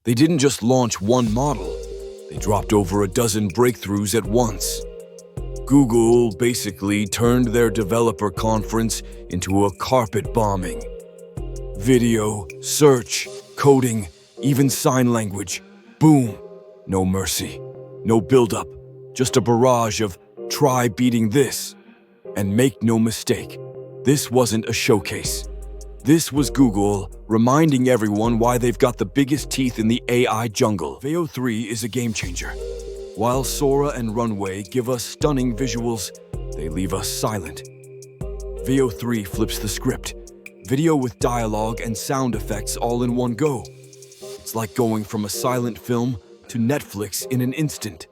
They didn't just launch one model, they dropped over a dozen breakthroughs at once. Google basically turned their developer conference into a carpet bombing. Video, search, coding, even sign language. Boom! No mercy, no build-up, just a barrage of try beating this. And make no mistake, this wasn't a showcase. This was Google reminding everyone why they've got the biggest teeth in the AI jungle. Veo 3 is a game changer. While Sora and Runway give us stunning visuals, they leave us silent. Veo 3 flips the script. Video with dialogue and sound effects all in one go. It's like going from a silent film to Netflix in an instant.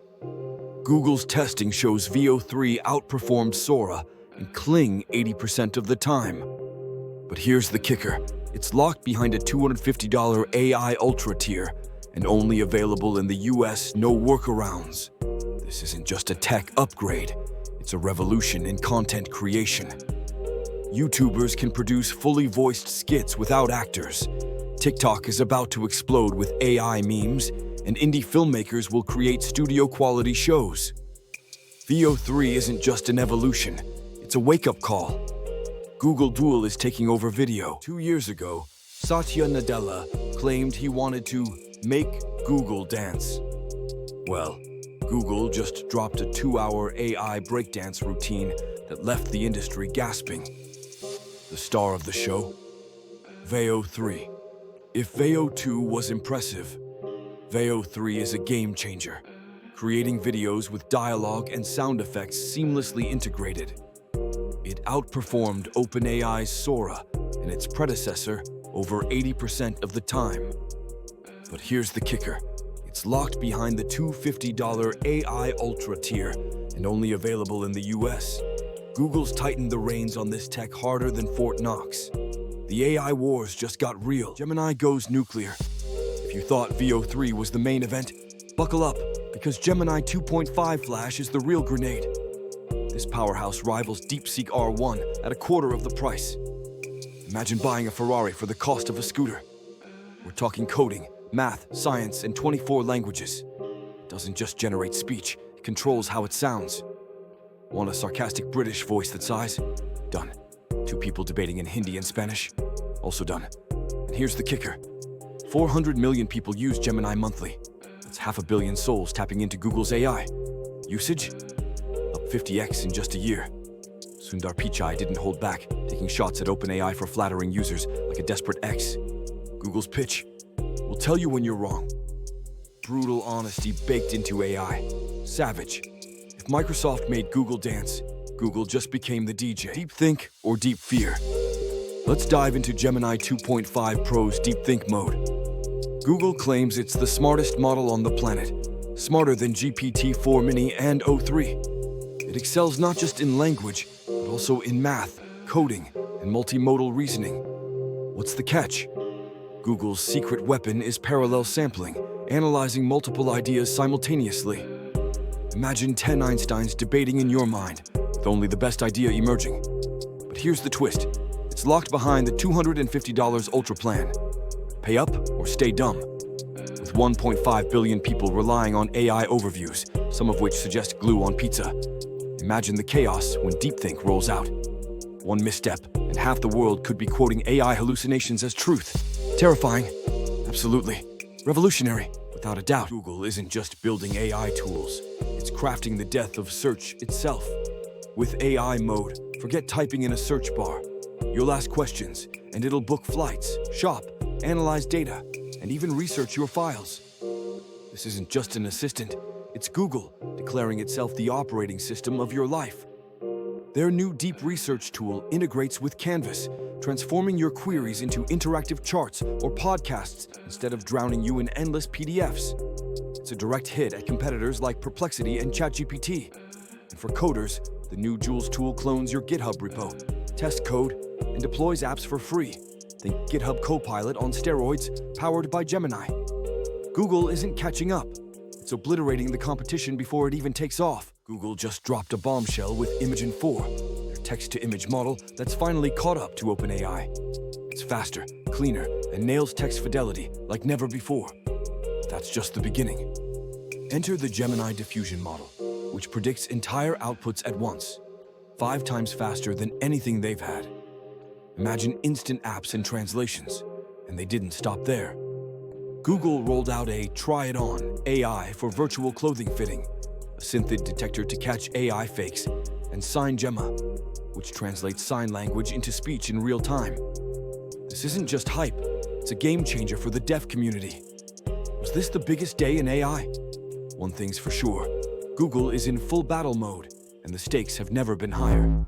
Google's testing shows Veo 3 outperformed Sora and Kling 80% of the time. But here's the kicker. It's locked behind a $250 AI Ultra tier and only available in the US, no workarounds. This isn't just a tech upgrade, it's a revolution in content creation. YouTubers can produce fully voiced skits without actors. TikTok is about to explode with AI memes, and indie filmmakers will create studio-quality shows. Veo 3 isn't just an evolution, it's a wake-up call. Google Duel is taking over video. 2 years ago, Satya Nadella claimed he wanted to make Google dance. Well, Google just dropped a 2-hour AI breakdance routine that left the industry gasping. The star of the show? Veo 3. If Veo 2 was impressive, Veo 3 is a game changer, creating videos with dialogue and sound effects seamlessly integrated. It outperformed OpenAI's Sora and its predecessor over 80% of the time. But here's the kicker. It's locked behind the $250 AI Ultra tier and only available in the US. Google's tightened the reins on this tech harder than Fort Knox. The AI wars just got real. Gemini goes nuclear. If you thought Veo 3 was the main event, buckle up, because Gemini 2.5 Flash is the real grenade. This powerhouse rivals DeepSeek R1 at a quarter of the price. Imagine buying a Ferrari for the cost of a scooter. We're talking coding, math, science, and 24 languages. It doesn't just generate speech, it controls how it sounds. Want a sarcastic British voice that sighs? Done. 2 people debating in Hindi and Spanish? Also done. And here's the kicker. 400 million people use Gemini monthly. That's 500 million souls tapping into Google's AI. Usage? Up 50x in just a year. Sundar Pichai didn't hold back, taking shots at OpenAI for flattering users like a desperate ex. Google's pitch? We'll tell you when you're wrong. Brutal honesty baked into AI. Savage. If Microsoft made Google dance, Google just became the DJ. DeepThink or Deep Fear? Let's dive into Gemini 2.5 Pro's DeepThink mode. Google claims it's the smartest model on the planet, smarter than GPT-4 Mini and O3. It excels not just in language, but also in math, coding, and multimodal reasoning. What's the catch? Google's secret weapon is parallel sampling, analyzing multiple ideas simultaneously. Imagine 10 Einsteins debating in your mind, with only the best idea emerging. But here's the twist. It's locked behind the $250 Ultra plan. Pay up or stay dumb. With 1.5 billion people relying on AI overviews, some of which suggest glue on pizza. Imagine the chaos when DeepThink rolls out. One misstep, and half the world could be quoting AI hallucinations as truth. Terrifying. Absolutely. Revolutionary, without a doubt. Google isn't just building AI tools. It's crafting the death of search itself. With AI mode, forget typing in a search bar. You'll ask questions, and it'll book flights, shop, analyze data, and even research your files. This isn't just an assistant, it's Google declaring itself the operating system of your life. Their new deep research tool integrates with Canvas, transforming your queries into interactive charts or podcasts instead of drowning you in endless PDFs. It's a direct hit at competitors like Perplexity and ChatGPT. And for coders, the new Jules tool clones your GitHub repo, tests code, and deploys apps for free. Think GitHub Copilot on steroids, powered by Gemini. Google isn't catching up. It's obliterating the competition before it even takes off. Google just dropped a bombshell with Imagen 4, their text-to-image model that's finally caught up to OpenAI. It's faster, cleaner, and nails text fidelity like never before. that's just the beginning. Enter the Gemini diffusion model, which predicts entire outputs at once, 5 times faster than anything they've had. Imagine instant apps and translations, and they didn't stop there. Google rolled out a try-it-on AI for virtual clothing fitting, a synthid detector to catch AI fakes, and Sign Gemma, which translates sign language into speech in real time. This isn't just hype, it's a game changer for the deaf community. Was this the biggest day in AI? One thing's for sure, Google is in full battle mode, and the stakes have never been higher.